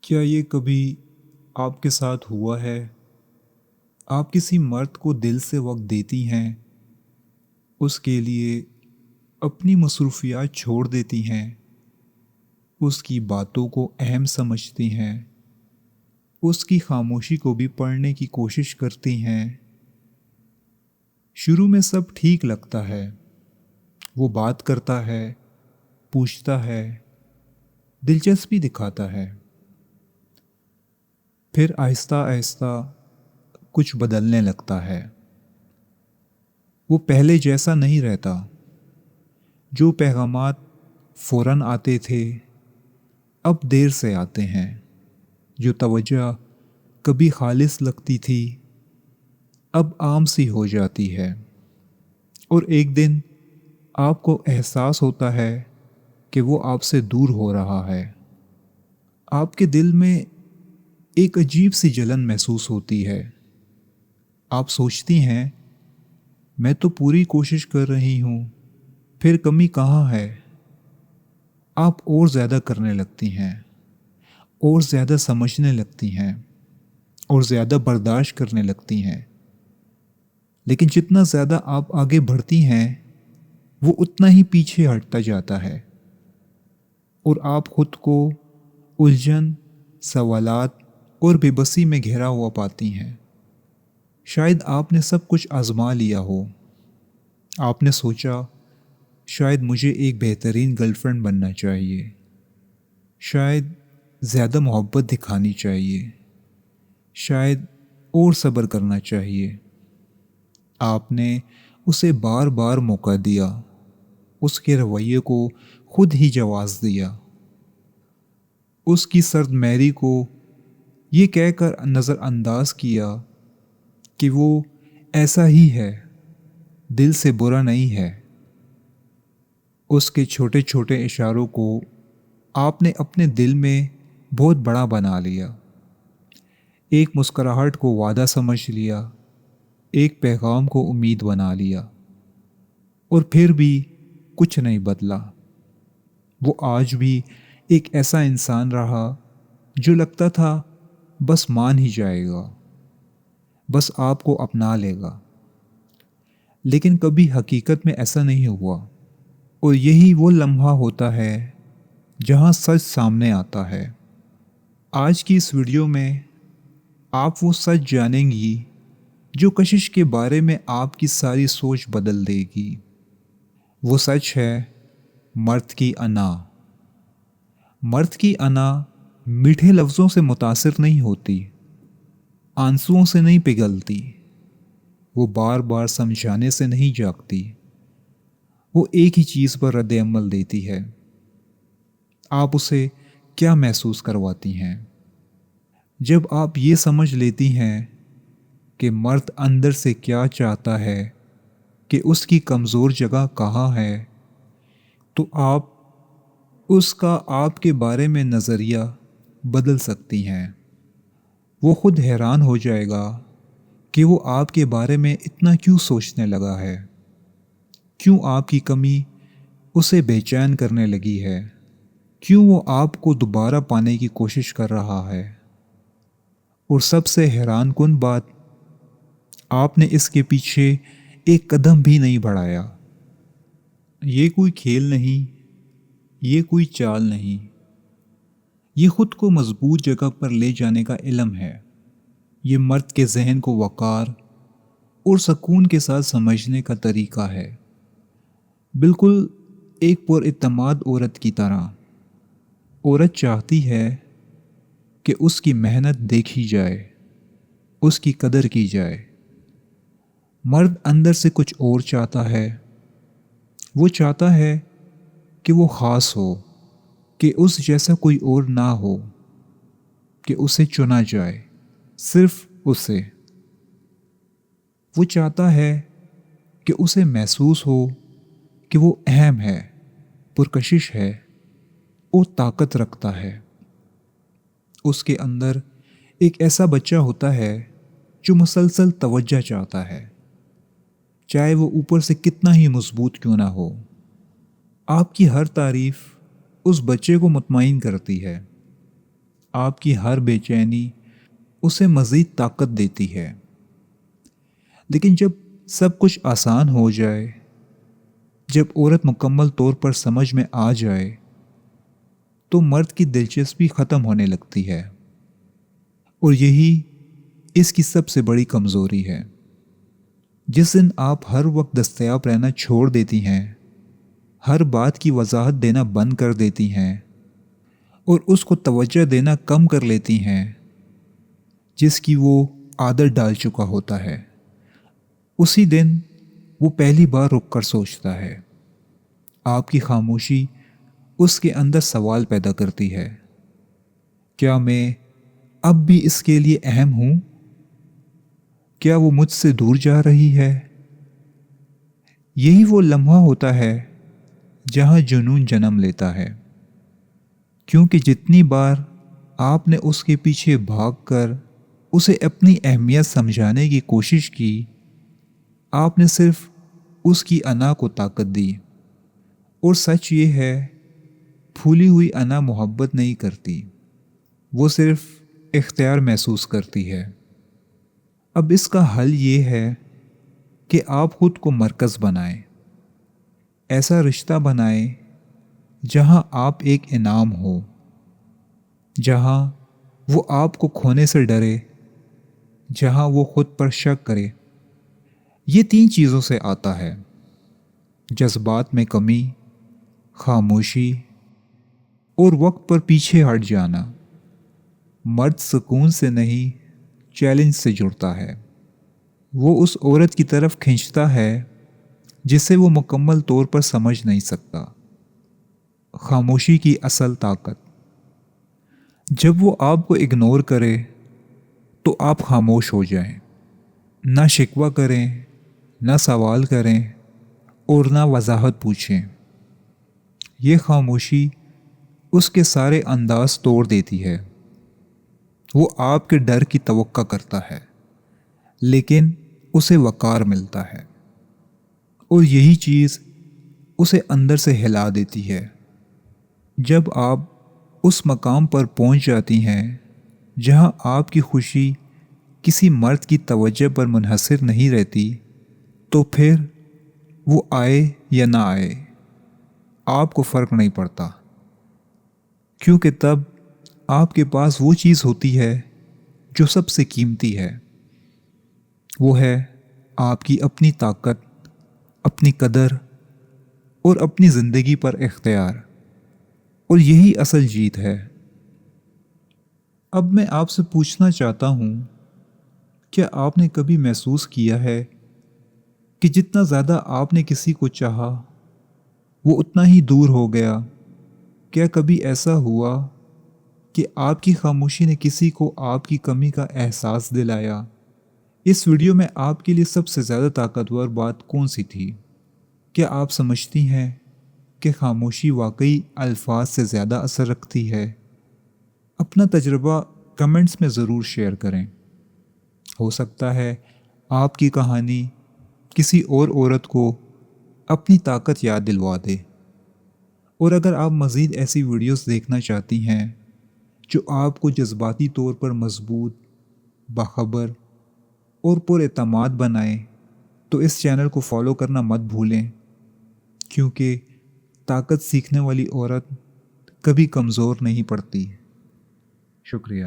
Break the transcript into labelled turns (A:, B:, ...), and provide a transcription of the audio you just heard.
A: کیا یہ کبھی آپ کے ساتھ ہوا ہے؟ آپ کسی مرد کو دل سے وقت دیتی ہیں، اس کے لیے اپنی مصروفیات چھوڑ دیتی ہیں، اس کی باتوں کو اہم سمجھتی ہیں، اس کی خاموشی کو بھی پڑھنے کی کوشش کرتی ہیں۔ شروع میں سب ٹھیک لگتا ہے، وہ بات کرتا ہے، پوچھتا ہے، دلچسپی دکھاتا ہے۔ پھر آہستہ آہستہ کچھ بدلنے لگتا ہے، وہ پہلے جیسا نہیں رہتا۔ جو پیغامات فوراً آتے تھے اب دیر سے آتے ہیں، جو توجہ کبھی خالص لگتی تھی اب عام سی ہو جاتی ہے، اور ایک دن آپ کو احساس ہوتا ہے کہ وہ آپ سے دور ہو رہا ہے۔ آپ کے دل میں ایک عجیب سی جلن محسوس ہوتی ہے۔ آپ سوچتی ہیں، میں تو پوری کوشش کر رہی ہوں، پھر کمی کہاں ہے؟ آپ اور زیادہ کرنے لگتی ہیں، اور زیادہ سمجھنے لگتی ہیں، اور زیادہ برداشت کرنے لگتی ہیں۔ لیکن جتنا زیادہ آپ آگے بڑھتی ہیں وہ اتنا ہی پیچھے ہٹتا جاتا ہے، اور آپ خود کو الجھن، سوالات اور بے بسی میں گھرا ہوا پاتی ہیں۔ شاید آپ نے سب کچھ آزما لیا ہو۔ آپ نے سوچا، شاید مجھے ایک بہترین گرل فرینڈ بننا چاہیے، شاید زیادہ محبت دکھانی چاہیے، شاید اور صبر کرنا چاہیے۔ آپ نے اسے بار بار موقع دیا، اس کے رویے کو خود ہی جواز دیا، اس کی سرد میری کو یہ کہہ کر نظر انداز کیا کہ وہ ایسا ہی ہے، دل سے برا نہیں ہے۔ اس کے چھوٹے چھوٹے اشاروں کو آپ نے اپنے دل میں بہت بڑا بنا لیا، ایک مسکراہٹ کو وعدہ سمجھ لیا، ایک پیغام کو امید بنا لیا، اور پھر بھی کچھ نہیں بدلا۔ وہ آج بھی ایک ایسا انسان رہا جو لگتا تھا بس مان ہی جائے گا، بس آپ کو اپنا لے گا۔ لیکن کبھی حقیقت میں ایسا نہیں ہوا، اور یہی وہ لمحہ ہوتا ہے جہاں سچ سامنے آتا ہے۔ آج کی اس ویڈیو میں آپ وہ سچ جانیں گی جو کشش کے بارے میں آپ کی ساری سوچ بدل دے گی۔ وہ سچ ہے مرد کی انا۔ مرد کی انا میٹھے لفظوں سے متاثر نہیں ہوتی، آنسوؤں سے نہیں پگھلتی، وہ بار بار سمجھانے سے نہیں جاگتی، وہ ایک ہی چیز پر رد عمل دیتی ہے۔ آپ اسے کیا محسوس کرواتی ہیں؟ جب آپ یہ سمجھ لیتی ہیں کہ مرد اندر سے کیا چاہتا ہے، کہ اس کی کمزور جگہ کہاں ہے، تو آپ اس کا آپ کے بارے میں نظریہ بدل سکتی ہیں۔ وہ خود حیران ہو جائے گا کہ وہ آپ کے بارے میں اتنا کیوں سوچنے لگا ہے، کیوں آپ کی کمی اسے بے چین کرنے لگی ہے، کیوں وہ آپ کو دوبارہ پانے کی کوشش کر رہا ہے۔ اور سب سے حیران کن بات، آپ نے اس کے پیچھے ایک قدم بھی نہیں بڑھایا۔ یہ کوئی کھیل نہیں، یہ کوئی چال نہیں، یہ خود کو مضبوط جگہ پر لے جانے کا علم ہے۔ یہ مرد کے ذہن کو وقار اور سکون کے ساتھ سمجھنے کا طریقہ ہے، بالکل ایک پر اعتماد عورت کی طرح۔ عورت چاہتی ہے کہ اس کی محنت دیکھی جائے، اس کی قدر کی جائے۔ مرد اندر سے کچھ اور چاہتا ہے، وہ چاہتا ہے کہ وہ خاص ہو، کہ اس جیسا کوئی اور نہ ہو، کہ اسے چنا جائے، صرف اسے۔ وہ چاہتا ہے کہ اسے محسوس ہو کہ وہ اہم ہے، پرکشش ہے اور طاقت رکھتا ہے۔ اس کے اندر ایک ایسا بچہ ہوتا ہے جو مسلسل توجہ چاہتا ہے، چاہے وہ اوپر سے کتنا ہی مضبوط کیوں نہ ہو۔ آپ کی ہر تعریف اس بچے کو مطمئن کرتی ہے۔ آپ کی ہر بے چینی اسے مزید طاقت دیتی ہے۔ لیکن جب سب کچھ آسان ہو جائے، جب عورت مکمل طور پر سمجھ میں آ جائے، تو مرد کی دلچسپی ختم ہونے لگتی ہے، اور یہی اس کی سب سے بڑی کمزوری ہے۔ جس دن آپ ہر وقت دستیاب رہنا چھوڑ دیتی ہیں، ہر بات کی وضاحت دینا بند کر دیتی ہیں، اور اس کو توجہ دینا کم کر لیتی ہیں جس کی وہ عادت ڈال چکا ہوتا ہے، اسی دن وہ پہلی بار رک کر سوچتا ہے۔ آپ کی خاموشی اس کے اندر سوال پیدا کرتی ہے، کیا میں اب بھی اس کے لیے اہم ہوں؟ کیا وہ مجھ سے دور جا رہی ہے؟ یہی وہ لمحہ ہوتا ہے جہاں جنون جنم لیتا ہے، کیونکہ جتنی بار آپ نے اس کے پیچھے بھاگ کر اسے اپنی اہمیت سمجھانے کی کوشش کی، آپ نے صرف اس کی انا کو طاقت دی۔ اور سچ یہ ہے، پھولی ہوئی انا محبت نہیں کرتی، وہ صرف اختیار محسوس کرتی ہے۔ اب اس کا حل یہ ہے کہ آپ خود کو مرکز بنائیں، ایسا رشتہ بنائیں جہاں آپ ایک انعام ہو، جہاں وہ آپ کو کھونے سے ڈرے، جہاں وہ خود پر شک کرے۔ یہ 3 چیزوں سے آتا ہے: جذبات میں کمی، خاموشی، اور وقت پر پیچھے ہٹ جانا۔ مرد سکون سے نہیں، چیلنج سے جڑتا ہے۔ وہ اس عورت کی طرف کھنچتا ہے جسے وہ مکمل طور پر سمجھ نہیں سکتا۔ خاموشی کی اصل طاقت: جب وہ آپ کو اگنور کرے تو آپ خاموش ہو جائیں، نہ شکوہ کریں، نہ سوال کریں، اور نہ وضاحت پوچھیں۔ یہ خاموشی اس کے سارے انداز توڑ دیتی ہے۔ وہ آپ کے ڈر کی توقع کرتا ہے، لیکن اسے وقار ملتا ہے، اور یہی چیز اسے اندر سے ہلا دیتی ہے۔ جب آپ اس مقام پر پہنچ جاتی ہیں جہاں آپ کی خوشی کسی مرد کی توجہ پر منحصر نہیں رہتی، تو پھر وہ آئے یا نہ آئے آپ کو فرق نہیں پڑتا، کیونکہ تب آپ کے پاس وہ چیز ہوتی ہے جو سب سے قیمتی ہے۔ وہ ہے آپ کی اپنی طاقت، اپنی قدر، اور اپنی زندگی پر اختیار، اور یہی اصل جیت ہے۔ اب میں آپ سے پوچھنا چاہتا ہوں، کیا آپ نے کبھی محسوس کیا ہے کہ جتنا زیادہ آپ نے کسی کو چاہا، وہ اتنا ہی دور ہو گیا؟ کیا کبھی ایسا ہوا کہ آپ کی خاموشی نے کسی کو آپ کی کمی کا احساس دلایا؟ اس ویڈیو میں آپ کے لیے سب سے زیادہ طاقتور بات کون سی تھی؟ کیا آپ سمجھتی ہیں کہ خاموشی واقعی الفاظ سے زیادہ اثر رکھتی ہے؟ اپنا تجربہ کمنٹس میں ضرور شیئر کریں۔ ہو سکتا ہے آپ کی کہانی کسی اور عورت کو اپنی طاقت یاد دلوا دے۔ اور اگر آپ مزید ایسی ویڈیوز دیکھنا چاہتی ہیں جو آپ کو جذباتی طور پر مضبوط، باخبر اور پر اعتماد بنائیں، تو اس چینل کو فالو کرنا مت بھولیں، کیونکہ طاقت سیکھنے والی عورت کبھی کمزور نہیں پڑتی۔ شکریہ۔